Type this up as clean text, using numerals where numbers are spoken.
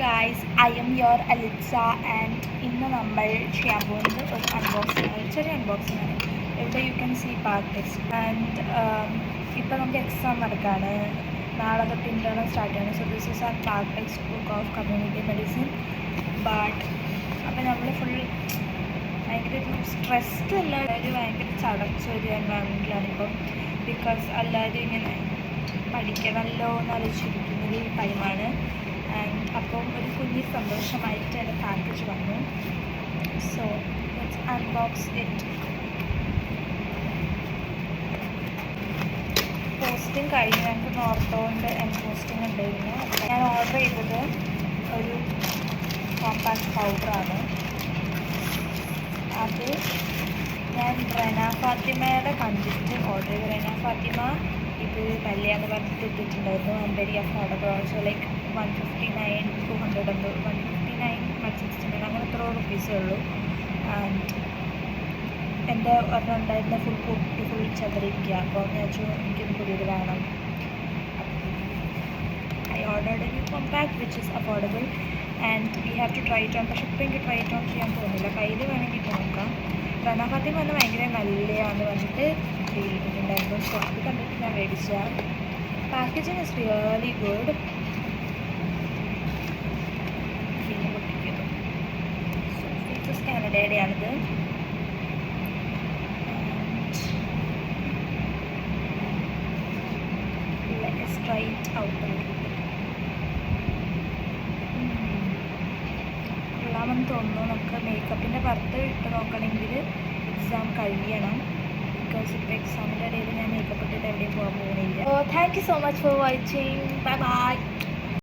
Guys, I am your അലിറ്റ്സ and ഇന്ന് നമ്മൾ ചെയ്യാൻ പോകുന്നത് ഒരു അൺബോക്സിംഗ് ആണ്, ചെറിയ അൺബോക്സിംഗ് ആണ്. ഇവിടെ you can see part test and ഇപ്പോൾ നമുക്ക് എക്സാം നടക്കുകയാണ്. നാളെ തൊട്ട് ഇൻ്റേണൽ സ്റ്റാർട്ട് ചെയ്യണം. So this is our part textbook of community medicine. But അപ്പോൾ നമ്മൾ ഫുൾ ഭയങ്കര ഒരു സ്ട്രെസ്ഡ് അല്ല, ഒരു ഭയങ്കര ചടച്ചൊരു എൻവയൺമെൻറ്റിലാണ് ഇപ്പം. ബിക്കോസ് എല്ലാവരും ഇങ്ങനെ പഠിക്കണമല്ലോ എന്നാലോചിച്ചിരിക്കുന്നൊരു ടൈമാണ്. ആൻഡ് അപ്പം ഒരു കുഞ്ഞി സന്തോഷമായിട്ട് എൻ്റെ പാക്കേജ് വന്നു. So let's unbox it. Posting കഴിഞ്ഞ് ഞങ്ങൾക്ക് നോർത്തോണ്ട് പോസ്റ്റിംഗ് ഉണ്ടായിരുന്നു. ഞാൻ ഓർഡർ ചെയ്തത് ഒരു കോമ്പാക്ട് പൗഡറാണ്. അത് ഞാൻ റെന ഫാത്തിമയുടെ കണ്ടിട്ട് ഓർഡർ ചെയ്തു. റെന ഫാത്തിമ ഇത് കല്യാണം പറഞ്ഞിട്ട് ഇട്ടിട്ടുണ്ടായിരുന്നു. And very affordable also, like 159 200 എന്തോ 159 169 അങ്ങനെ എത്രയോ റുപ്പീസേ ഉള്ളൂ. ആൻഡ് എൻ്റെ ഒരെണ്ണം ഉണ്ടായിരുന്ന ഫുൾ ചതറിയിരിക്കുക. അപ്പോൾ ഞാൻ വെച്ചു എനിക്കൊരു പുതിയത് വേണം. I ordered a new compact which is affordable and we have to try it on. പക്ഷെ ഇപ്പോൾ എനിക്ക് ട്രൈ ഇറ്റ് ഓൺ ചെയ്യാൻ തോന്നുന്നില്ല. കയ്യിൽ വേണമെങ്കിൽ നോക്കാം. റെന ഫാത്തിമ വന്ന് ഭയങ്കര നല്ലതാണെന്ന് പറഞ്ഞിട്ട് ചെയ്തിട്ടുണ്ടായിരുന്നു. സോ അത് കണ്ടിട്ട് ഞാൻ മേടിച്ച. Packaging is really good. പിന്നെ പൊട്ടിക്കുന്നു. സോ ഫീച്ചേഴ്സ് കാനഡയുടെയാണിത്. Let's try it out. കൊള്ളാമെന്ന് തോന്നുന്നു. നമുക്ക് മേക്കപ്പിൻ്റെ പുറത്ത് ഇട്ട് നോക്കണമെങ്കിൽ എക്സാം കഴിയണം. ബിക്കോസ് ഇപ്പോൾ എക്സാമിൻ്റെ ഇടയിൽ ഞാൻ മേക്കപ്പ് ഇട്ടിട്ട് എവിടെയും പോകാൻ പോകുന്നില്ല. Thank you so much for watching. Bye bye.